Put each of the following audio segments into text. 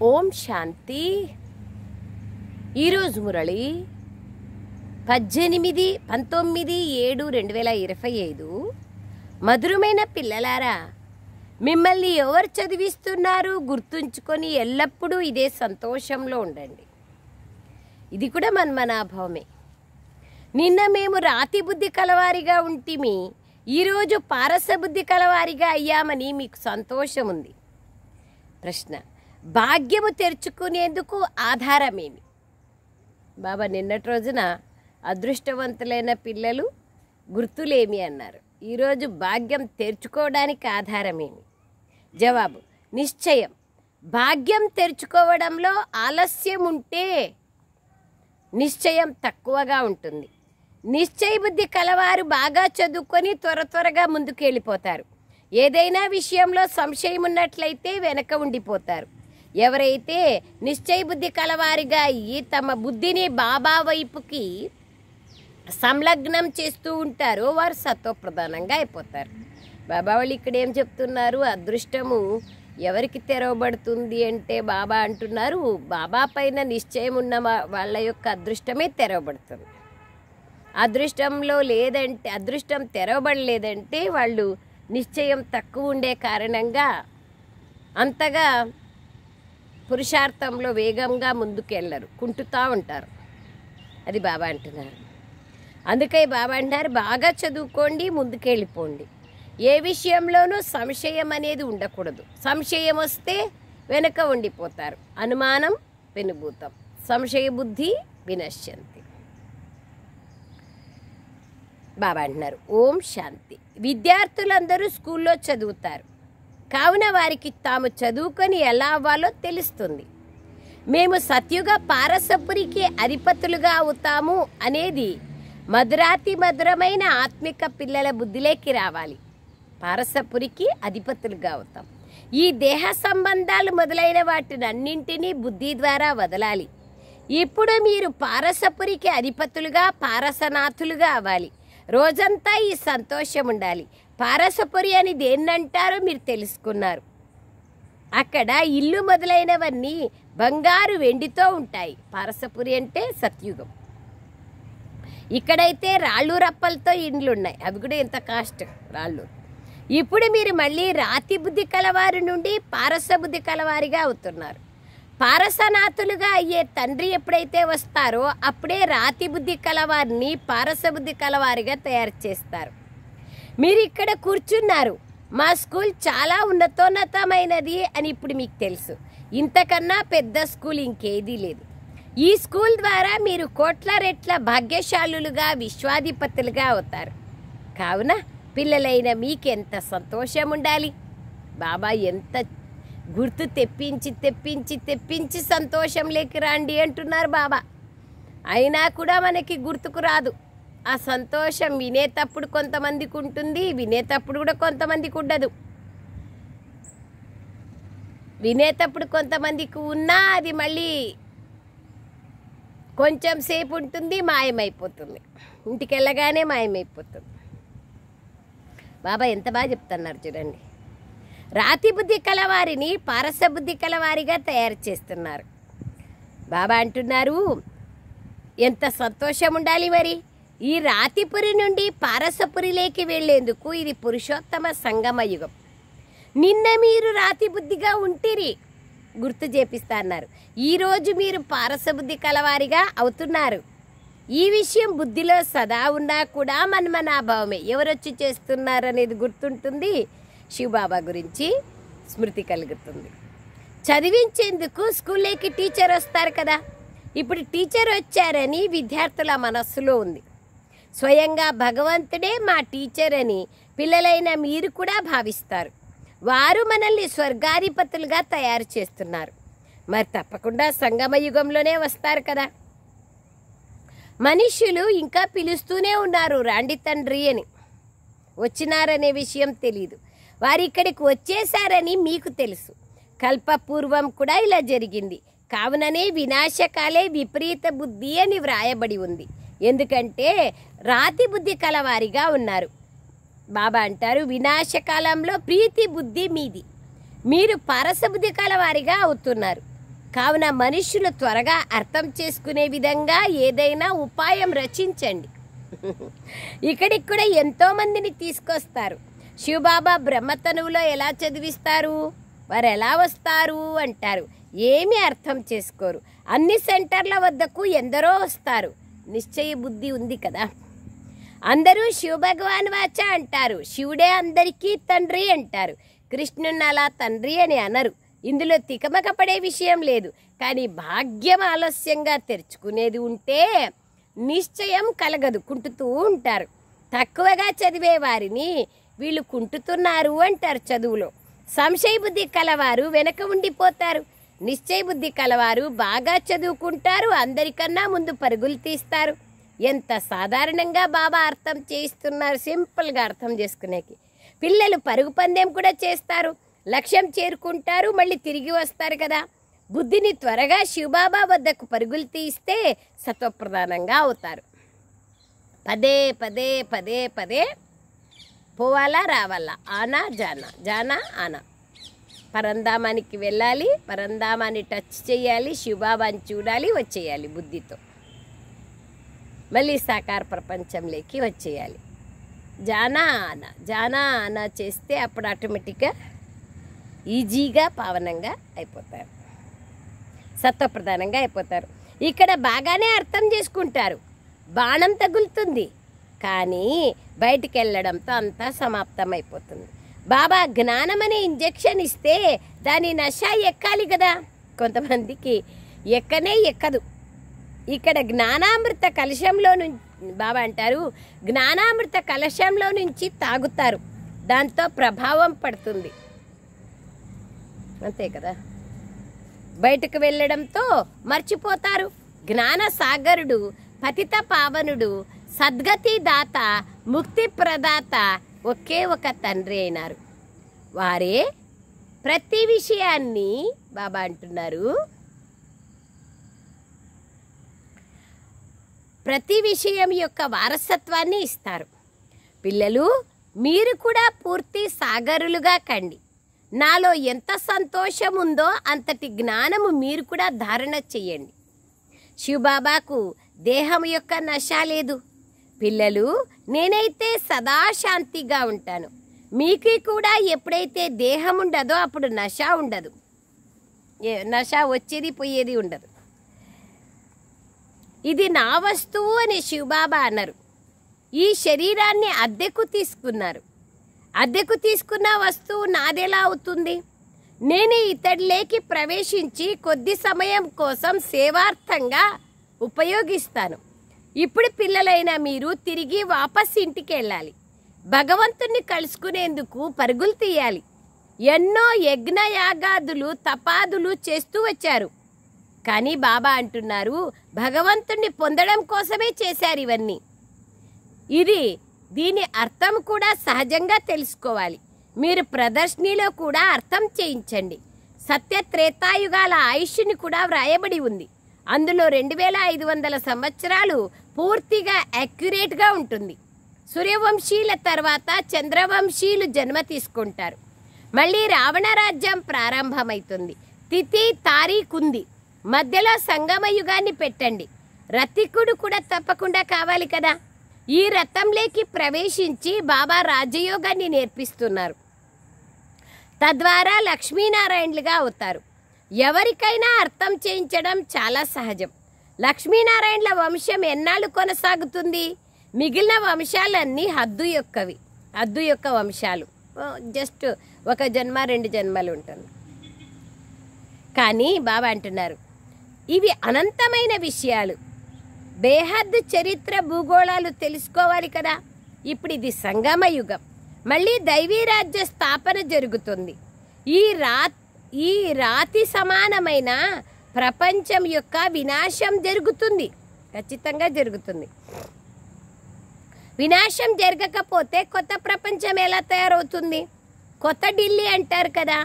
ఓం శాంతి. ఈరోజు మురళి 18/19/7/2025. మధురమైన పిల్లలారా, మిమ్మల్ని ఎవరు చదివిస్తున్నారు గుర్తుంచుకొని ఎల్లప్పుడూ ఇదే సంతోషంలో ఉండండి. ఇది కూడా మన్మనాభావమే. నిన్న మేము రాతి బుద్ధి కలవారిగా ఉంటిమి, ఈరోజు పారస బుద్ధి కలవారిగా అయ్యామని మీకు సంతోషం ఉంది. ప్రశ్న: భాగ్యము తెరుచుకునేందుకు ఆధారమేమి? బాబా నిన్నటి రోజున అదృష్టవంతులైన పిల్లలు గుర్తులేమి అన్నారు. ఈరోజు భాగ్యం తెరుచుకోవడానికి ఆధారమేమి? జవాబు: నిశ్చయం. భాగ్యం తెరుచుకోవడంలో ఆలస్యం ఉంటే నిశ్చయం తక్కువగా ఉంటుంది. నిశ్చయ బుద్ధి కలవారు బాగా చదువుకొని త్వరగా ముందుకు వెళ్ళిపోతారు. ఏదైనా విషయంలో సంశయం ఉన్నట్లయితే వెనక ఉండిపోతారు. ఎవరైతే నిశ్చయ బుద్ధి కలవారిగా అయ్యి తమ బుద్ధిని బాబా వైపుకి సంలగ్నం చేస్తూ ఉంటారో వారు సత్వప్రధానంగా అయిపోతారు. బాబా వాళ్ళు ఇక్కడ ఏం చెప్తున్నారు? అదృష్టము ఎవరికి తెరవబడుతుంది అంటే బాబా అంటున్నారు, బాబా పైన నిశ్చయం ఉన్న వాళ్ళ యొక్క అదృష్టమే తెరవబడుతుంది. అదృష్టంలో లేదంటే, అదృష్టం తెరవబడలేదంటే వాళ్ళు నిశ్చయం తక్కువ ఉండే కారణంగా అంతగా పురుషార్థంలో వేగంగా ముందుకెళ్ళరు, కుంటుతూ ఉంటారు. అది బాబా అంటున్నారు. అందుకే బాబా అంటున్నారు, బాగా చదువుకోండి, ముందుకెళ్ళిపోండి. ఏ విషయంలోనూ సంశయం అనేది ఉండకూడదు. సంశయం వస్తే వెనక ఉండిపోతారు. అనుమానం పెనుభూతం, సంశయ బుద్ధి వినశ్యంతి. బాబా అంటున్నారు, ఓం శాంతి. విద్యార్థులందరూ స్కూల్లో చదువుతారు, కావున వారికి తాము చదువుకొని ఎలా అవ్వాలో తెలుస్తుంది. మేము సత్యుగ పారసపురికి అధిపతులుగా అవుతాము అనేది మధురాతి మధురమైన ఆత్మిక పిల్లల బుద్ధిలోకి రావాలి. పారసపురికి అధిపతులుగా అవుతాం. ఈ దేహ సంబంధాలు మొదలైన వాటిని అన్నింటినీ బుద్ధి ద్వారా వదలాలి. ఇప్పుడు మీరు పారసపురికి అధిపతులుగా, పారసనాథులుగా అవ్వాలి. రోజంతా ఈ సంతోషం ఉండాలి. పారసపురి అని దేన్నంటారో మీరు తెలుసుకున్నారు. అక్కడ ఇల్లు మొదలైనవన్నీ బంగారు వెండితో ఉంటాయి. పారసపురి అంటే సత్యుగం. ఇక్కడైతే రాళ్ళు రప్పలతో ఇండ్లు ఉన్నాయి, అవి కూడా ఎంత కాస్ట్ రాళ్ళు. ఇప్పుడు మీరు మళ్ళీ రాతి బుద్ధి కలవారి నుండి పారస బుద్ధి కలవారిగా అవుతున్నారు. పారసనాథులుగా అయ్యే తండ్రి ఎప్పుడైతే వస్తారో అప్పుడే రాతి బుద్ధి కలవారిని పారస బుద్ధి కలవారిగా తయారు చేస్తారు. మీరు ఇక్కడ కూర్చున్నారు, మా స్కూల్ చాలా ఉన్నతోన్నతమైనది అని ఇప్పుడు మీకు తెలుసు. ఇంతకన్నా పెద్ద స్కూల్ ఇంకేదీ లేదు. ఈ స్కూల్ ద్వారా మీరు కోట్ల రెట్ల భాగ్యశాలులుగా, విశ్వాధిపతులుగా అవుతారు. కావున పిల్లలైన మీకెంత సంతోషం ఉండాలి. బాబా ఎంత గుర్తు తెప్పించి సంతోషం లేకి రండి అంటున్నారు బాబా. అయినా కూడా మనకి గుర్తుకు రాదు. ఆ సంతోషం వినేటప్పుడు కొంతమందికి ఉంటుంది, వినేటప్పుడు కూడా కొంతమందికి ఉండదు. వినేటప్పుడు కొంతమందికి ఉన్నా అది మళ్ళీ కొంచెం సేపు ఉంటుంది, మాయమైపోతుంది. ఇంటికి వెళ్ళగానే మాయమైపోతుంది. బాబా ఎంత బాగా చెప్తున్నారు చూడండి. రాతి బుద్ధి కలవారిని పారస బుద్ధి కలవారిగా తయారు చేస్తున్నారు. బాబా అంటున్నారు, ఎంత సంతోషం ఉండాలి మరి. ఈ రాతిపురి నుండి పారసపురిలోకి వెళ్లేందుకు ఇది పురుషోత్తమ సంగమ యుగం. నిన్న మీరు రాతి బుద్ధిగా ఉంటిరి, గుర్తు చేపిస్తా అన్నారు. ఈరోజు మీరు పారస బుద్ధి కలవారిగా అవుతున్నారు. ఈ విషయం బుద్ధిలో సదా ఉన్నా కూడా మన్మనాభావమే. ఎవరొచ్చి చేస్తున్నారు అనేది గుర్తుంటుంది. శివబాబా గురించి స్మృతి కలుగుతుంది. చదివించేందుకు స్కూల్లోకి టీచర్ వస్తారు కదా. ఇప్పుడు టీచర్ వచ్చారని విద్యార్థుల మనస్సులో ఉంది. స్వయంగా భగవంతుడే మా టీచర్ అని పిల్లలైన మీరు కూడా భావిస్తారు. వారు మనల్ని స్వర్గాధిపతులుగా తయారు చేస్తున్నారు. మరి తప్పకుండా సంగమ యుగంలోనే వస్తారు కదా. మనుష్యులు ఇంకా పిలుస్తూనే ఉన్నారు, రాండి తండ్రి అని. వచ్చినారనే విషయం తెలీదు. వారు ఇక్కడికి వచ్చేసారని మీకు తెలుసు. కల్పపూర్వం కూడా ఇలా జరిగింది. కావుననే వినాశకాలే విపరీత బుద్ధి అని వ్రాయబడి ఉంది. ఎందుకంటే రాతి బుద్ధి కలవారిగా ఉన్నారు. బాబా అంటారు, వినాశకాలంలో ప్రీతి బుద్ధి మీది. మీరు పారసబుద్ధి కలవారిగా అవుతున్నారు. కావున మనుషులు త్వరగా అర్థం చేసుకునే విధంగా ఏదైనా ఉపాయం రచించండి. ఇక్కడికి కూడా ఎంతోమందిని తీసుకొస్తారు. శివబాబా బ్రహ్మతనువులో ఎలా చదివిస్తారు, వారు ఎలా వస్తారు అంటారు. ఏమీ అర్థం చేసుకోరు. అన్ని సెంటర్ల వద్దకు ఎందరో వస్తారు. నిశ్చయ బుద్ధి ఉంది కదా. అందరూ శివభగవాన్ వాచ అంటారు. శివుడే అందరికీ తండ్రి అంటారు. కృష్ణుని అలా తండ్రి అని అనరు. ఇందులో తికమక పడే విషయం లేదు. కానీ భాగ్యం ఆలస్యంగా తెరుచుకునేది ఉంటే నిశ్చయం కలగదు, కుంటుతూ ఉంటారు. తక్కువగా చదివే వారిని వీళ్ళు కుంటుతున్నారు అంటారు చదువులో. సంశయ బుద్ధి కలవారు వెనక ఉండిపోతారు. నిశ్చయ బుద్ధి కలవారు బాగా చదువుకుంటారు, అందరికన్నా ముందు పరుగులు తీస్తారు. ఎంత సాధారణంగా బాబా అర్థం చేయిస్తున్నారు, సింపుల్గా అర్థం చేసుకునేకి. పిల్లలు పరుగు పందెం కూడా చేస్తారు, లక్ష్యం చేరుకుంటారు, మళ్ళీ తిరిగి వస్తారు కదా. బుద్ధిని త్వరగా శివబాబా వద్దకు పరుగులు తీస్తే సత్వప్రధానంగా అవుతారు. పదే పదే పదే పదే పోవాలా రావాలా, ఆనా జానా జానా ఆనా. పరంధామానికి వెళ్ళాలి, పరంధామాన్ని టచ్ చేయాలి, శివబాబాని చూడాలి, వచ్చేయాలి బుద్ధితో. మళ్ళీ సాకార ప్రపంచంలోకి వచ్చేయాలి. జానా ఆనా చేస్తే అప్పుడు ఆటోమేటిక్గా ఈజీగా పావనంగా అయిపోతారు, సత్వప్రధానంగా అయిపోతారు. ఇక్కడ బాగానే అర్థం చేసుకుంటారు. బాణం తగులుతుంది కానీ బయటికి వెళ్ళడంతో అంతా సమాప్తం అయిపోతుంది. బాబా జ్ఞానం అనే ఇంజెక్షన్ ఇస్తే దాని నష ఎక్కాలి కదా. కొంతమందికి ఎక్కదు. ఇక్కడ జ్ఞానామృత కలశంలో నుంచి బాబా అంటారు, జ్ఞానామృత కలశంలో నుంచి తాగుతారు, దాంతో ప్రభావం పడుతుంది. అంతే కదా. బయటకు వెళ్ళడంతో మర్చిపోతారు. జ్ఞాన సాగరుడు, పతిత పావనుడు, సద్గతి దాత, ముక్తి ప్రదాత ఒకే ఒక తండ్రి అయినారు. వారే ప్రతి విషయాన్ని బాబా అంటున్నారు, ప్రతి విషయం యొక్క వారసత్వాన్ని ఇస్తారు. పిల్లలు, మీరు కూడా పూర్తి సాగరులుగా కండి. నాలో ఎంత సంతోషం ఉందో అంతటి జ్ఞానము మీరు కూడా ధారణ చెయ్యండి. శివబాబాకు దేహం యొక్క నశ లేదు. పిల్లలు, నేనైతే సదా శాంతిగా ఉంటాను. మీకు కూడా ఎప్పుడైతే దేహం ఉండదో అప్పుడు నశ ఉండదు. నశ వచ్చేది పోయేది ఉండదు. ఇది నా వస్తువు అని శివబాబా అన్నారు. ఈ శరీరాన్ని అద్దెకు తీసుకున్నారు. అద్దెకు తీసుకున్న వస్తువు నాదెలా అవుతుంది? నేను ఇతడిలోకి ప్రవేశించి కొద్ది సమయం కోసం సేవార్థంగా ఉపయోగిస్తాను. ఇప్పుడు పిల్లలైన మీరు తిరిగి వాపస్ ఇంటికి వెళ్ళాలి. భగవంతుణ్ణి కలుసుకునేందుకు పరుగులు తీయాలి. ఎన్నో యజ్ఞయాగాదులు తపాదులు చేస్తూ వచ్చారు. కానీ బాబా అంటున్నారు, భగవంతుణ్ణి పొందడం కోసమే చేశారు ఇవన్నీ. దీని అర్థం కూడా సహజంగా తెలుసుకోవాలి. మీరు ప్రదర్శనలో కూడా అర్థం చేయించండి. సత్య త్రేతాయుగాల ఆయుష్ని కూడా వ్రాయబడి ఉంది. అందులో 2500 సంవత్సరాలు పూర్తిగా యాక్యురేట్గా ఉంటుంది. సూర్యవంశీల తర్వాత చంద్రవంశీలు జన్మ తీసుకుంటారు. మళ్ళీ రావణ రాజ్యం ప్రారంభమవుతుంది. తిథి తారీఖు ఉంది. మధ్యలో సంగమ యుగాన్ని పెట్టండి. రతికుడు కూడా తప్పకుండా కావాలి కదా. ఈ రథంలోకి ప్రవేశించి బాబా రాజయోగాన్ని నేర్పిస్తున్నారు. తద్వారా లక్ష్మీనారాయణులుగా అవుతారు. ఎవరికైనా అర్థం చేయించడం చాలా సహజం. లక్ష్మీనారాయణుల వంశం ఎన్నాళ్ళు కొనసాగుతుంది? మిగిలిన వంశాలన్నీ హద్దు యొక్కవి. హద్దు యొక్క వంశాలు జస్ట్ 1 జన్మ 2 జన్మలు ఉంటుంది. కానీ బాబా అంటున్నారు, ఇవి అనంతమైన విషయాలు. బేహద్దు చరిత్ర భూగోళాలు తెలుసుకోవాలి కదా. ఇప్పుడు ఇది సంగమ యుగం. మళ్ళీ దైవీ రాజ్య స్థాపన జరుగుతుంది. ఈ రాతి సమానమైన ప్రపంచం యొక్క వినాశం జరుగుతుంది. ఖచ్చితంగా జరుగుతుంది. వినాశం జరగకపోతే కొత్త ప్రపంచం ఎలా తయారవుతుంది? కొత్త ఢిల్లీ అంటారు కదా.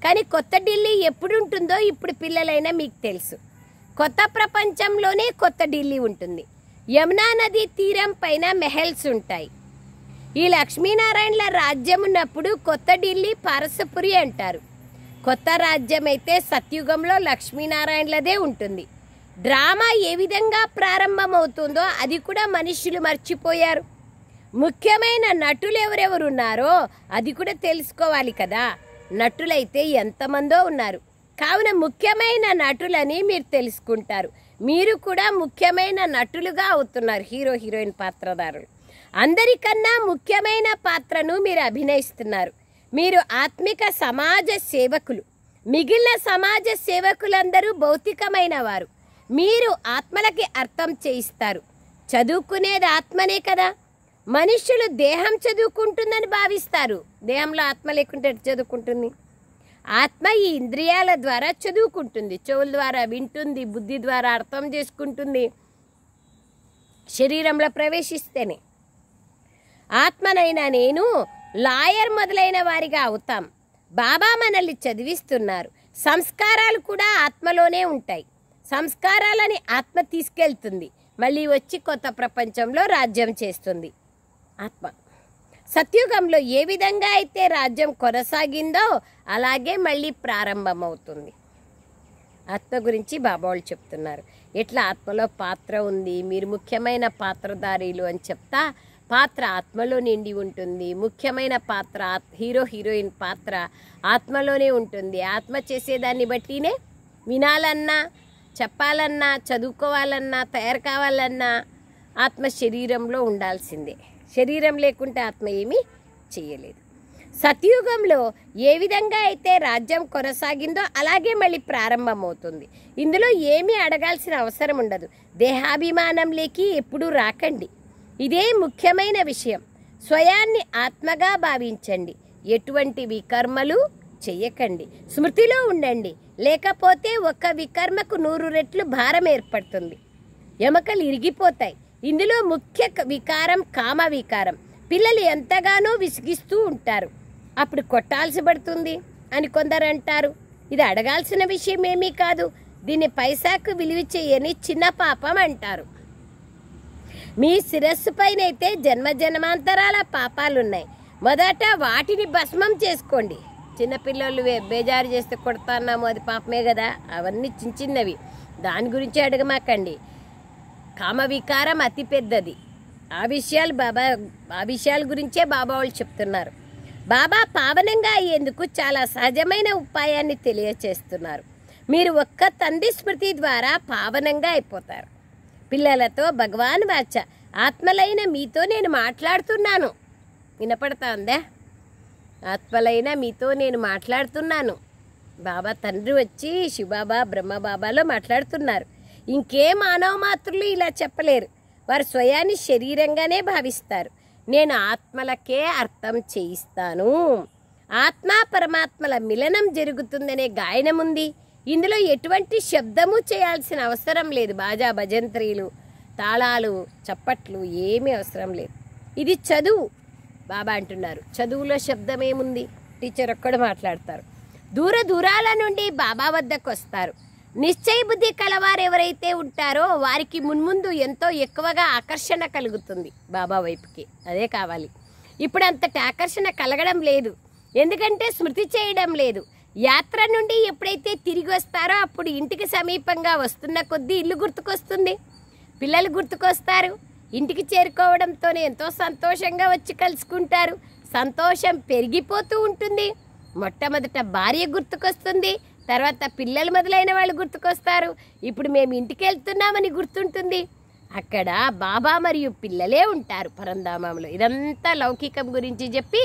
కానీ కొత్త ఢిల్లీ ఎప్పుడు ఉంటుందో ఇప్పుడు పిల్లలైనా మీకు తెలుసు. కొత్త ప్రపంచంలోనే కొత్త ఢిల్లీ ఉంటుంది. యమునా నది తీరం పైన మెహల్స్ ఉంటాయి. ఈ లక్ష్మీనారాయణల రాజ్యం ఉన్నప్పుడు కొత్త ఢిల్లీ పారసపురి అంటారు. కొత్త రాజ్యం అయితే సత్యుగంలో లక్ష్మీనారాయణలదే ఉంటుంది. డ్రామా ఏ విధంగా ప్రారంభమవుతుందో అది కూడా మనుష్యులు మర్చిపోయారు. ముఖ్యమైన నటులు ఎవరెవరున్నారో అది కూడా తెలుసుకోవాలి కదా. నటులైతే ఎంతమందో ఉన్నారు. కావున ముఖ్యమైన నటులని మీరు తెలుసుకుంటారు. మీరు కూడా ముఖ్యమైన నటులుగా అవుతున్నారు, హీరో హీరోయిన్ పాత్రధారులు. అందరికన్నా ముఖ్యమైన పాత్రను మీరు అభినయిస్తున్నారు. మీరు ఆత్మిక సమాజ సేవకులు. మిగిలిన సమాజ సేవకులందరూ భౌతికమైన వారు. మీరు ఆత్మలకి అర్థం చేయిస్తారు. చదువుకునేది ఆత్మనే కదా. మనుష్యులు దేహం చదువుకుంటుందని భావిస్తారు. దేహంలో ఆత్మ లేకుంటే చదువుకుంటుంది. ఆత్మ ఈ ఇంద్రియాల ద్వారా చదువుకుంటుంది. చెవుల ద్వారా వింటుంది, బుద్ధి ద్వారా అర్థం చేసుకుంటుంది, శరీరంలో ప్రవేశిస్తేనే. ఆత్మనైనా నేను లాయర్ మొదలైన వారిగా అవుతాం. బాబా మనల్ని చదివిస్తున్నారు. సంస్కారాలు కూడా ఆత్మలోనే ఉంటాయి. సంస్కారాలని ఆత్మ తీసుకెళ్తుంది. మళ్ళీ వచ్చి కొత్త ప్రపంచంలో రాజ్యం చేస్తుంది ఆత్మ. సత్యుగంలో ఏ విధంగా అయితే రాజ్యం కొనసాగిందో అలాగే మళ్ళీ ప్రారంభమవుతుంది. ఆత్మ గురించి బాబా వాళ్ళు చెప్తున్నారు. ఎట్లా ఆత్మలో పాత్ర ఉంది, మీరు ముఖ్యమైన పాత్రధారీలు అని చెప్తా. పాత్ర ఆత్మలో నిండి ఉంటుంది. ముఖ్యమైన పాత్ర హీరో హీరోయిన్ పాత్ర ఆత్మలోనే ఉంటుంది. ఆత్మ చేసేదాన్ని బట్టినే వినాలన్నా, చెప్పాలన్నా, చదువుకోవాలన్నా, తయారు కావాలన్నా ఆత్మ శరీరంలో ఉండాల్సిందే. శరీరం లేకుంటే ఆత్మ ఏమీ చేయలేదు. సత్యుగంలో ఏ విధంగా అయితే రాజ్యం కొనసాగిందో అలాగే మళ్ళీ ప్రారంభమవుతుంది. ఇందులో ఏమీ అడగాల్సిన అవసరం ఉండదు. దేహాభిమానం లేకి ఎప్పుడూ రాకండి. ఇదే ముఖ్యమైన విషయం. స్వయాన్ని ఆత్మగా భావించండి. ఎటువంటి వికర్మలు చెయ్యకండి. స్మృతిలో ఉండండి. లేకపోతే ఒక్క వికర్మకు 100 రెట్లు భారం ఏర్పడుతుంది. ఎముకలు ఇరిగిపోతాయి. ఇందులో ముఖ్య వికారం కామ వికారం. పిల్లలు ఎంతగానో విసిగిస్తూ ఉంటారు. అప్పుడు కొట్టాల్సి పడుతుంది అని కొందరు అంటారు. ఇది అడగాల్సిన విషయం ఏమీ కాదు. దీన్ని పైసాకు విలువ చేయని చిన్న పాపం అంటారు. మీ శిరస్సు పైన అయితే జన్మ జన్మాంతరాల పాపాలున్నాయి. మొదట వాటిని భస్మం చేసుకోండి. చిన్నపిల్లలు బేజారు చేస్తే కొడతాన్నాము, అది పాపమే కదా. అవన్నీ చిన్న చిన్నవి, దాని గురించి అడగమాకండి. కామ వికారం అతి పెద్దది. ఆ విషయాల గురించే బాబా వాళ్ళు చెప్తున్నారు. బాబా పావనంగా అయ్యేందుకు చాలా సహజమైన ఉపాయాన్ని తెలియచేస్తున్నారు. మీరు ఒక్క తండ్రి స్మృతి ద్వారా పావనంగా అయిపోతారు. పిల్లలతో భగవాన్ వాచ, ఆత్మలైన మీతో నేను మాట్లాడుతున్నాను. వినపడతా ఉందా? ఆత్మలైన మీతో నేను మాట్లాడుతున్నాను. బాబా తండ్రి వచ్చి శివబాబా బ్రహ్మబాబాలో మాట్లాడుతున్నారు. ఇంకే మానవ మాత్రులు ఇలా చెప్పలేరు. వారు స్వయాన్ని శరీరంగానే భావిస్తారు. నేను ఆత్మలకే అర్థం చేయిస్తాను. ఆత్మ పరమాత్మల మిలనం జరుగుతుందనే గాయనం ఉంది. ఇందులో ఎటువంటి శబ్దము చేయాల్సిన అవసరం లేదు. బాజా భజంత్రీలు, తాళాలు, చప్పట్లు ఏమీ అవసరం లేదు. ఇది చదువు. బాబా అంటున్నారు, చదువులో శబ్దం ఏముంది? టీచర్ ఒక్కడు మాట్లాడతారు. దూర దూరాల నుండి బాబా వద్దకు వస్తారు. నిశ్చయ బుద్ధి కలవారు ఎవరైతే ఉంటారో వారికి మున్ముందు ఎంతో ఎక్కువగా ఆకర్షణ కలుగుతుంది బాబా వైపుకి. అదే కావాలి. ఇప్పుడు అంతటి ఆకర్షణ కలగడం లేదు. ఎందుకంటే స్మృతి చేయడం లేదు. యాత్ర నుండి ఎప్పుడైతే తిరిగి వస్తారో అప్పుడు ఇంటికి సమీపంగా వస్తున్న కొద్దీ ఇల్లు గుర్తుకొస్తుంది, పిల్లలు గుర్తుకొస్తారు. ఇంటికి చేరుకోవడంతోనే ఎంతో సంతోషంగా వచ్చి కలుసుకుంటారు. సంతోషం పెరిగిపోతూ ఉంటుంది. మొట్టమొదట భార్య గుర్తుకొస్తుంది, తర్వాత పిల్లలు మొదలైన వాళ్ళు గుర్తుకొస్తారు. ఇప్పుడు మేము ఇంటికి వెళ్తున్నామని గుర్తుంటుంది. అక్కడ బాబా మరియు పిల్లలే ఉంటారు పరంధామంలో. ఇదంతా లౌకికం గురించి చెప్పి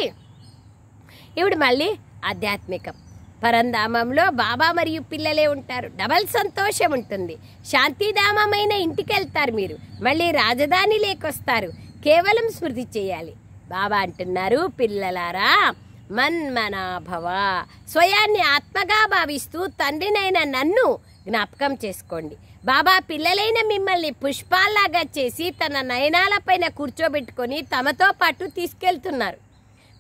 ఇప్పుడు మళ్ళీ ఆధ్యాత్మికం. పరంధామంలో బాబా మరియు పిల్లలే ఉంటారు. డబల్ సంతోషం ఉంటుంది. శాంతిధామమైన ఇంటికి వెళ్తారు. మీరు మళ్ళీ రాజధాని లేకొస్తారు. కేవలం స్మృతి చేయాలి. బాబా అంటున్నారు, పిల్లలారా మన్మనాభవ, స్వయాన్ని ఆత్మగా భావిస్తూ తండ్రినైన నన్ను జ్ఞాపకం చేసుకోండి. బాబా పిల్లలైన మిమ్మల్ని పుష్పాల్లాగా చేసి తన నయనాలపైన కూర్చోబెట్టుకొని తమతో పాటు తీసుకెళ్తున్నారు.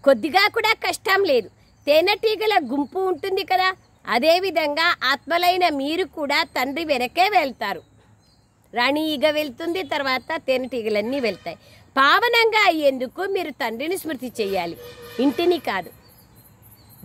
కొద్దిగా కూడా కష్టం లేదు. తేనెటీగల గుంపు ఉంటుంది కదా, అదేవిధంగా ఆత్మలైన మీరు కూడా తండ్రి వెనకే వెళ్తారు. రాణి ఈగ వెళ్తుంది, తర్వాత తేనెటీగలన్నీ వెళ్తాయి. పావనంగా అయ్యేందుకు మీరు తండ్రిని స్మృతి చేయాలి, ఇంటిని కాదు.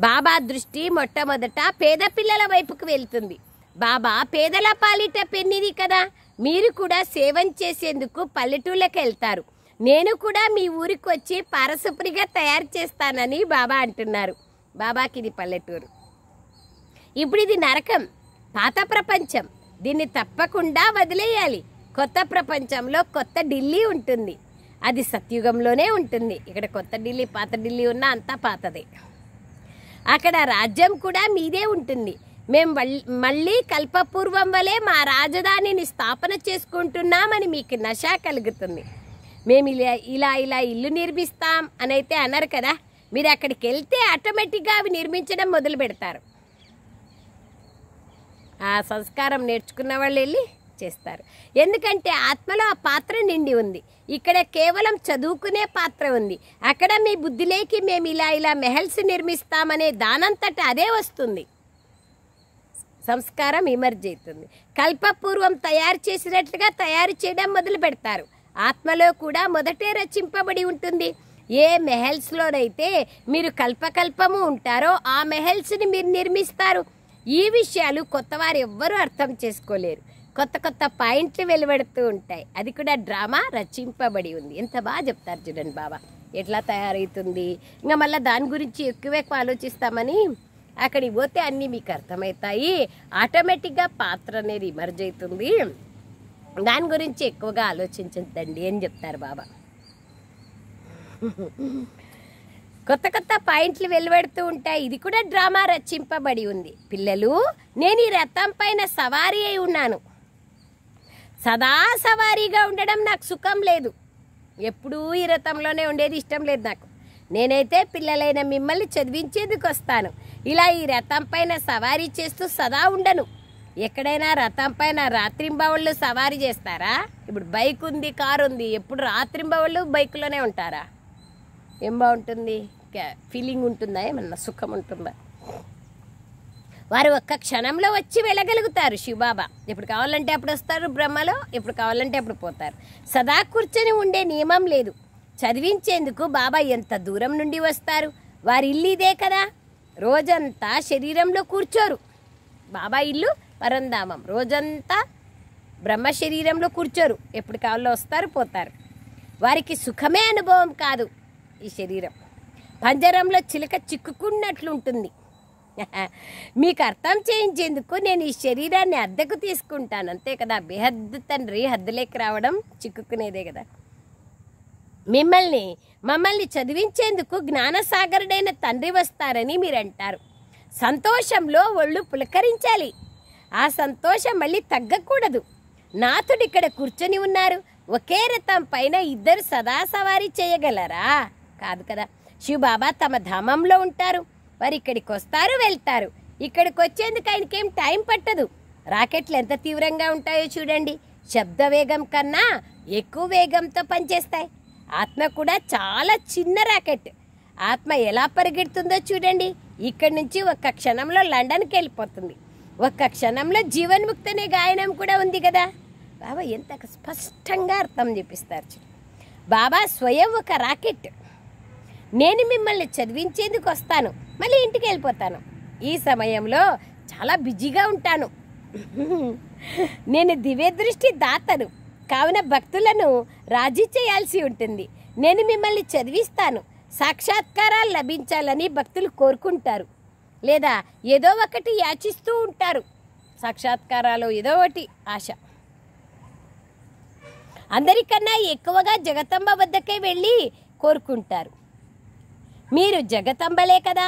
బాబా దృష్టి మొట్టమొదట పేద పిల్లల వైపుకు వెళ్తుంది. బాబా పేదల పాలిట పెన్నిది కదా. మీరు కూడా సేవం చేసేందుకు పల్లెటూళ్ళకి వెళ్తారు. నేను కూడా మీ ఊరికి వచ్చి పారసపురిగా తయారు చేస్తానని బాబా అంటున్నారు. బాబాకి ఇది పల్లెటూరు. ఇప్పుడు ఇది నరకం, పాత ప్రపంచం. దీన్ని తప్పకుండా వదిలేయాలి. కొత్త ప్రపంచంలో కొత్త ఢిల్లీ ఉంటుంది. అది సత్యుగంలోనే ఉంటుంది. ఇక్కడ కొత్త ఢిల్లీ పాత ఢిల్లీ ఉన్నా అంతా పాతదే. అక్కడ రాజ్యం కూడా మీదే ఉంటుంది. మేము మళ్ళీ కల్పపూర్వం వలె మా రాజధానిని స్థాపన చేసుకుంటున్నామని మీకు నష కలుగుతుంది. మేము ఇలా ఇల్లు నిర్మిస్తాం అని అయితే అన్నారు కదా. మీరు అక్కడికి వెళ్తే ఆటోమేటిక్గా అవి నిర్మించడం మొదలు పెడతారు. ఆ సంస్కారం నేర్చుకున్న వాళ్ళు వెళ్ళి చేస్తారు. ఎందుకంటే ఆత్మలో ఆ పాత్ర నిండి ఉంది. ఇక్కడ కేవలం చదువుకునే పాత్ర ఉంది. అక్కడ మీ బుద్ధిలోకి మేము ఇలా మెహల్స్ నిర్మిస్తామనే దానంతట అదే వస్తుంది. సంస్కారం ఇమర్జ్ అవుతుంది. కల్పపూర్వం తయారు చేసినట్లుగా తయారు చేయడం మొదలు పెడతారు. ఆత్మలో కూడా మొదటే రచింపబడి ఉంటుంది. ఏ మెహల్స్లోనైతే మీరు కల్పకల్పము ఉంటారో ఆ మెహల్స్ని మీరు నిర్మిస్తారు. ఈ విషయాలు కొత్తవారు ఎవ్వరూ అర్థం చేసుకోలేరు. కొత్త కొత్త పాయింట్లు వెలువడుతూ ఉంటాయి. అది కూడా డ్రామా రచింపబడి ఉంది. ఎంత బాగా చెప్తారు చూడండి బాబా. ఎట్లా తయారవుతుంది, ఇంకా మళ్ళీ దాని గురించి ఎక్కువ ఆలోచిస్తామని అక్కడికి పోతే అన్నీ మీకు అర్థమవుతాయి. ఆటోమేటిక్గా పాత్ర అనేది ఇమర్జ్ అవుతుంది. దాని గురించి ఎక్కువగా ఆలోచించద్దండి అని చెప్తారు బాబా. కొత్త కొత్త పాయింట్లు వెలువడుతూ ఉంటాయి. ఇది కూడా డ్రామా రచింపబడి ఉంది. పిల్లలు, నేను ఈ రథం పైన సవారీ అయి ఉన్నాను. సదా సవారీగా ఉండడం నాకు సుఖం లేదు. ఎప్పుడూ ఈ రథంలోనే ఉండేది ఇష్టం లేదు నాకు. నేనైతే పిల్లలైన మిమ్మల్ని చదివించేందుకు వస్తాను. ఇలా ఈ రథం పైన సవారీ చేస్తూ సదా ఉండను. ఎక్కడైనా రథం పైన రాత్రింబవళ్ళు సవారీ చేస్తారా? ఇప్పుడు బైక్ ఉంది, కారు ఉంది, ఎప్పుడు రాత్రింబవళ్ళు బైకులోనే ఉంటారా? ఏం బాగుంటుంది? ఫీలింగ్ ఉంటుందా? ఏమన్నా సుఖం ఉంటుందా? వారు ఒక్క క్షణంలో వచ్చి వెళ్ళగలుగుతారు. శివబాబా ఎప్పుడు కావాలంటే అప్పుడు వస్తారు. బ్రహ్మలో ఎప్పుడు కావాలంటే అప్పుడు పోతారు. సదా కూర్చొని ఉండే నియమం లేదు. చదివించేందుకు బాబా ఎంత దూరం నుండి వస్తారు. వారి ఇల్లు ఇదే కదా. రోజంతా శరీరంలో కూర్చోరు. బాబా ఇల్లు పరంధామం. రోజంతా బ్రహ్మ శరీరంలో కూర్చోరు. ఎప్పుడు కావాలో వస్తారు, పోతారు. వారికి సుఖమే అనుభవం కాదు. ఈ శరీరం పంజరంలో చిలుక చిక్కుకున్నట్లుంటుంది. మీకు అర్థం చేయించేందుకు నేను ఈ శరీరాన్ని అద్దెకు తీసుకుంటాను, అంతే కదా. బేహద్దు తండ్రి హద్దులేకి రావడం చిక్కుకునేదే కదా. మమ్మల్ని చదివించేందుకు జ్ఞానసాగరుడైన తండ్రి వస్తారని మీరు అంటారు. సంతోషంలో ఒళ్ళు పులకరించాలి. ఆ సంతోషం మళ్ళీ తగ్గకూడదు. నాథుడు ఇక్కడ కూర్చొని ఉన్నారు. ఒకే రథం పైన ఇద్దరు సదా సవారీ చేయగలరా? కాదు కదా. శివబాబా తమ ధామంలో ఉంటారు. వారు ఇక్కడికి వస్తారు, వెళ్తారు. ఇక్కడికి వచ్చేందుకు ఆయనకేం టైం పట్టదు. రాకెట్లు ఎంత తీవ్రంగా ఉంటాయో చూడండి. శబ్ద వేగం కన్నా ఎక్కువ వేగంతో పనిచేస్తాయి. ఆత్మ కూడా చాలా చిన్న రాకెట్. ఆత్మ ఎలా పరిగెడుతుందో చూడండి. ఇక్కడి నుంచి ఒక్క క్షణంలో లండన్కి వెళ్ళిపోతుంది. ఒక్క క్షణంలో జీవన్ముక్తి అనే గాయనం కూడా ఉంది కదా. బాబా ఎంత స్పష్టంగా అర్థం చూపిస్తారు. బాబా స్వయం ఒక రాకెట్. నేను మిమ్మల్ని చదివించేందుకు వస్తాను, మళ్ళీ ఇంటికి వెళ్ళిపోతాను. ఈ సమయంలో చాలా బిజీగా ఉంటాను. నేను దివ్యదృష్టి దాతను కావున భక్తులను రాజీ చేయాల్సి ఉంటుంది. నేను మిమ్మల్ని చదివిస్తాను. సాక్షాత్కారాలు లభించాలని భక్తులు కోరుకుంటారు, లేదా ఏదో ఒకటి యాచిస్తూ ఉంటారు. సాక్షాత్కారాలు ఏదో ఒకటి ఆశ. అందరికన్నా ఎక్కువగా జగతంబ వద్దకే వెళ్ళి కోరుకుంటారు. మీరు జగతంబలే కదా.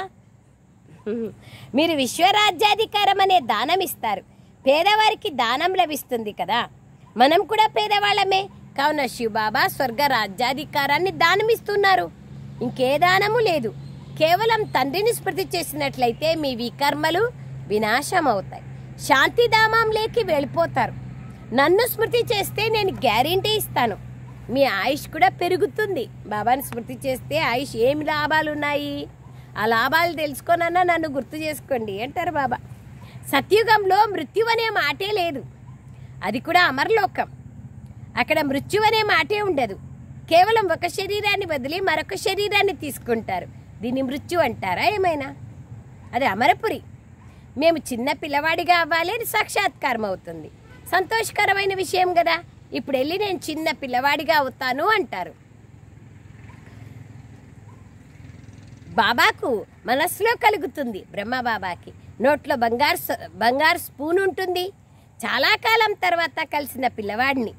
మీరు విశ్వరాజ్యాధికారం అనే దానం ఇస్తారు. పేదవారికి దానం లభిస్తుంది కదా. మనం కూడా పేదవాళ్ళమే కావున శివబాబా స్వర్గ రాజ్యాధికారాన్ని దానమిస్తున్నారు. ఇంకే దానము లేదు. కేవలం తండ్రిని స్మృతి చేసినట్లయితే మీ వికర్మలు వినాశం అవుతాయి. శాంతిధామంలోకి వెళ్ళిపోతారు. నన్ను స్మృతి చేస్తే నేను గ్యారెంటీ ఇస్తాను, మీ ఆయుష్ కూడా పెరుగుతుంది. బాబాని స్మృతి చేస్తే ఆయుష్ ఏమి లాభాలు ఉన్నాయి, ఆ లాభాలు తెలుసుకోనన్నా నన్ను గుర్తు చేసుకోండి అంటారు బాబా. సత్యుగంలో మృత్యు అనే మాటే లేదు. అది కూడా అమరలోకం. అక్కడ మృత్యు అనే మాటే ఉండదు. కేవలం ఒక శరీరాన్ని వదిలి మరొక శరీరాన్ని తీసుకుంటారు. దీన్ని మృత్యు అంటారా ఏమైనా? అది అమరపురి. మేము చిన్న పిల్లవాడిగా అవ్వాలి అని సాక్షాత్కారం అవుతుంది. సంతోషకరమైన విషయం కదా. ఇప్పుడు వెళ్ళి నేను చిన్న పిల్లవాడిగా అవుతాను అంటారు. బాబాకు మనస్సులో కలుగుతుంది. బ్రహ్మబాబాకి నోట్లో బంగారు స్పూన్ ఉంటుంది. చాలా కాలం తర్వాత కలిసిన పిల్లవాడిని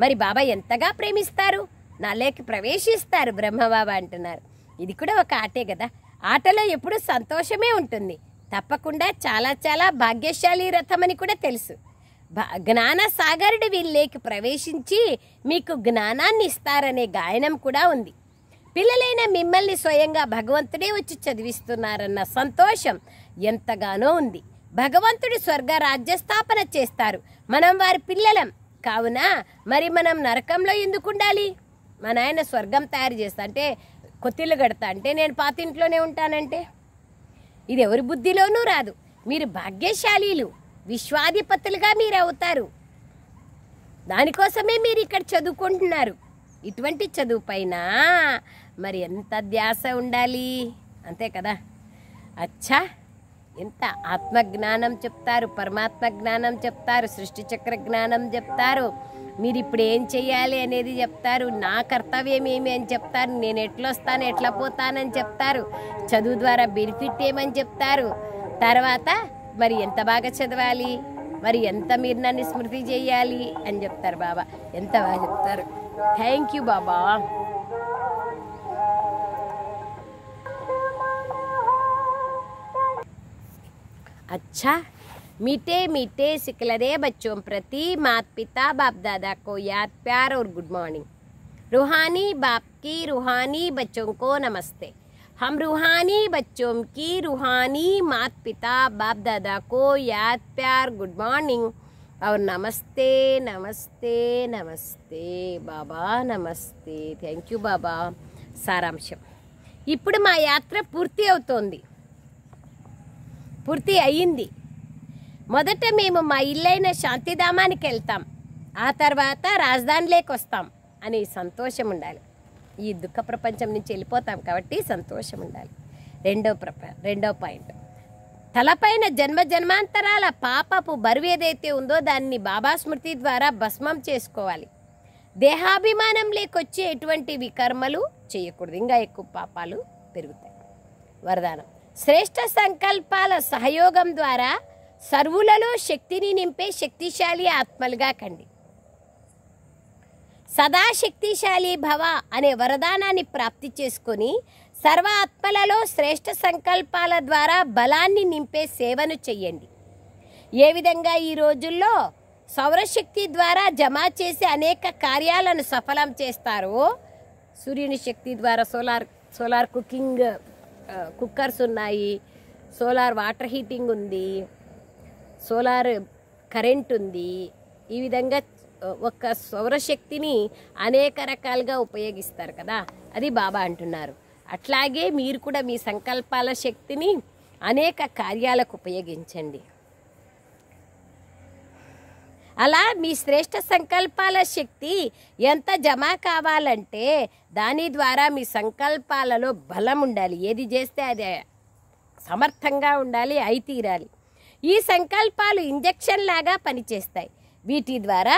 మరి బాబా ఎంతగా ప్రేమిస్తారు, నాలోకి ప్రవేశిస్తారు బ్రహ్మబాబా అంటున్నారు. ఇది కూడా ఒక ఆటే కదా. ఆటలో ఎప్పుడు సంతోషమే ఉంటుంది. తప్పకుండా చాలా చాలా భాగ్యశాలి రథమని కూడా తెలుసు. జ్ఞాన సాగరుడు వీళ్ళకి ప్రవేశించి మీకు జ్ఞానాన్ని ఇస్తారనే గాయనం కూడా ఉంది. పిల్లలైన మిమ్మల్ని స్వయంగా భగవంతుడే వచ్చి చదివిస్తున్నారన్న సంతోషం ఎంతగానో ఉంది. భగవంతుడి స్వర్గ రాజ్యస్థాపన చేస్తారు. మనం వారి పిల్లలం కావున మరి మనం నరకంలో ఎందుకు ఉండాలి? మా నాయన స్వర్గం తయారు చేస్తా అంటే, కొత్తిల్లు కడతా అంటే నేను పాతింట్లోనే ఉంటానంటే ఇది ఎవరి బుద్ధిలోనూ రాదు. మీరు భాగ్యశాలీలు, విశ్వాధిపతులుగా మీరు అవుతారు. దానికోసమే మీరు ఇక్కడ చదువుకుంటున్నారు. ఇటువంటి చదువు పైన మరి ఎంత ధ్యాస ఉండాలి, అంతే కదా. అచ్చా, ఎంత ఆత్మజ్ఞానం చెప్తారు, పరమాత్మ జ్ఞానం చెప్తారు, సృష్టి చక్ర జ్ఞానం చెప్తారు. మీరు ఇప్పుడు ఏం చెయ్యాలి అనేది చెప్తారు. నా కర్తవ్యం ఏమి అని చెప్తారు. నేను ఎట్లా వస్తాను ఎట్లా పోతానని చెప్తారు. చదువు ద్వారా బెనిఫిట్ ఏమని చెప్తారు. తర్వాత మరి ఎంత బాగా చదవాలి, మరి ఎంత మీరు నన్ను స్మృతి చేయాలి అని చెప్తారు. బాబా ఎంత బాగా చెప్తారు. థ్యాంక్ యూ బాబా. अच्छा, मीठे मीठे सिकलरे बच्चों प्रति माता पिता बाप दादा को याद प्यार और गुड मॉर्निंग. रूहानी बाप की रूहानी बच्चों को नमस्ते. हम रूहानी बच्चों की रूहानी माता पिता बाप दादा को याद प्यार गुड मॉर्निंग और नमस्ते नमस्ते नमस्ते बाबा नमस्ते. థ్యాంక్ యూ బాబా. సారాంశం, ఇప్పుడు మా యాత్ర పూర్తి అవుతోంది, పూర్తి అయ్యింది. మొదట మేము మా ఇల్లైన శాంతిధామానికి వెళ్తాం, ఆ తర్వాత రాజధానిలోకి వస్తాం అని సంతోషం ఉండాలి. ఈ దుఃఖ ప్రపంచం నుంచి వెళ్ళిపోతాం కాబట్టి సంతోషం ఉండాలి. రెండో పాయింట్, తలపైన జన్మ జన్మాంతరాల పాపపు బరువు ఏదైతే ఉందో దాన్ని బాబా స్మృతి ద్వారా భస్మం చేసుకోవాలి. దేహాభిమానం లేకొచ్చే ఎటువంటి వికర్మలు చేయకూడదు, ఇంకా ఎక్కువ పాపాలు పెరుగుతాయి. వరదానం, శ్రేష్ఠ సంకల్పాల సహయోగం ద్వారా సర్వులలో శక్తిని నింపే శక్తిశాలి ఆత్మలుగా కండి. సదా శక్తిశాలి భవ అనే వరదానాన్ని ప్రాప్తి చేసుకొని సర్వ ఆత్మలలో శ్రేష్ఠ సంకల్పాల ద్వారా బలాన్ని నింపే సేవను చెయ్యండి. ఏ విధంగా ఈ రోజుల్లో సౌరశక్తి ద్వారా జమ చేసి అనేక కార్యాలను సఫలం చేస్తారో, సూర్యుని శక్తి ద్వారా సోలార్ కుక్కర్స్ ఉన్నాయి, సోలార్ వాటర్ హీటింగ్ ఉంది, సోలార్ కరెంట్ ఉంది. ఈ విధంగా ఒక సౌరశక్తిని అనేక రకాలుగా ఉపయోగిస్తారు కదా, అది బాబా అంటున్నారు. అట్లాగే మీరు కూడా మీ సంకల్పాల శక్తిని అనేక కార్యాలకు ఉపయోగించండి. అలా మీ శ్రేష్ఠ సంకల్పాల శక్తి ఎంత జమ కావాలంటే దాని ద్వారా మీ సంకల్పాలలో బలం ఉండాలి. ఏది చేస్తే అది సమర్థంగా ఉండాలి, అయి తీరాలి. ఈ సంకల్పాలు ఇంజెక్షన్ లాగా పనిచేస్తాయి. వీటి ద్వారా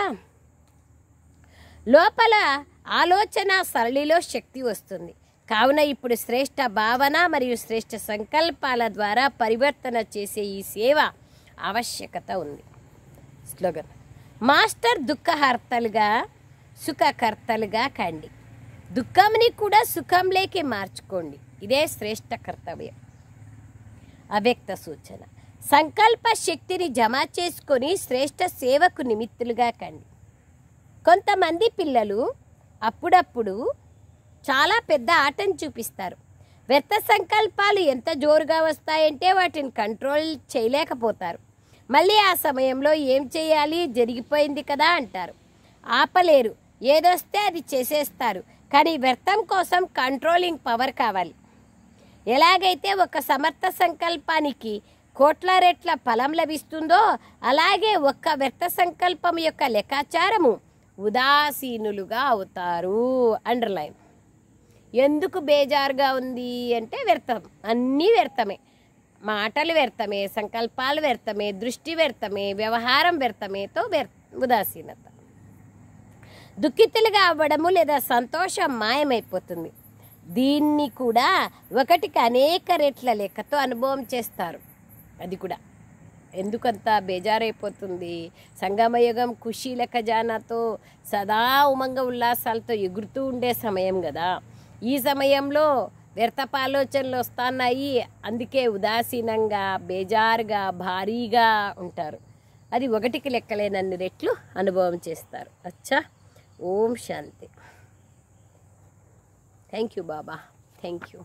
లోపల ఆలోచన సరళిలో శక్తి వస్తుంది. కావున ఇప్పుడు శ్రేష్ఠ భావన మరియు శ్రేష్ఠ సంకల్పాల ద్వారా పరివర్తన చేసే ఈ సేవ ఆవశ్యకత ఉంది. స్లోగన్, మాస్టర్ దుఃఖహర్తలుగా సుఖకర్తలుగా కండి. దుఃఖంని కూడా సుఖంలోకి మార్చుకోండి. ఇదే శ్రేష్ఠ కర్తవ్యం. అవ్యక్త సూచన, సంకల్ప శక్తిని జమ చేసుకొని శ్రేష్ఠ సేవకు నిమిత్తులుగా కండి. కొంతమంది పిల్లలు అప్పుడప్పుడు చాలా పెద్ద ఆటను చూపిస్తారు. వ్యర్థ సంకల్పాలు ఎంత జోరుగా వస్తాయంటే వాటిని కంట్రోల్ చేయలేకపోతారు. మళ్ళీ ఆ సమయంలో ఏం చేయాలి, జరిగిపోయింది కదా అంటారు. ఆపలేరు, ఏదొస్తే అది చేసేస్తారు. కానీ వ్యర్థం కోసం కంట్రోలింగ్ పవర్ కావాలి. ఎలాగైతే ఒక సమర్థ సంకల్పానికి కోట్ల రెట్ల ఫలం లభిస్తుందో అలాగే ఒక్క వ్యర్థ సంకల్పం యొక్క లెక్కాచారము ఉదాసీనులుగా అవుతారు. అండర్లైన్. ఎందుకు బేజారుగా ఉంది అంటే వ్యర్థం, అన్నీ వ్యర్థమే. మాటలు వ్యర్థమే, సంకల్పాలు వ్యర్థమే, దృష్టి వ్యర్థమే, వ్యవహారం వ్యర్థమేతో ఉదాసీనత. దుఃఖితులుగా అవ్వడము లేదా సంతోషం మాయమైపోతుంది. దీన్ని కూడా ఒకటికి అనేక రెట్ల లెక్కతో అనుభవం చేస్తారు. అది కూడా ఎందుకంత బేజారైపోతుంది? సంగమయుగం ఖుషీల ఖజానాతో సదా ఉమంగ ఉల్లాసాలతో ఎగురుతూ ఉండే సమయం కదా. ఈ సమయంలో వ్యర్థపు ఆలోచనలు వస్తున్నాయి. అందుకే ఉదాసీనంగా, బేజారుగా, భారీగా ఉంటారు. అది ఒకటికి లెక్కలేనన్ని రెట్లు అనుభవం చేస్తారు. అచ్చా, Om Shanti. Thank you Baba, thank you.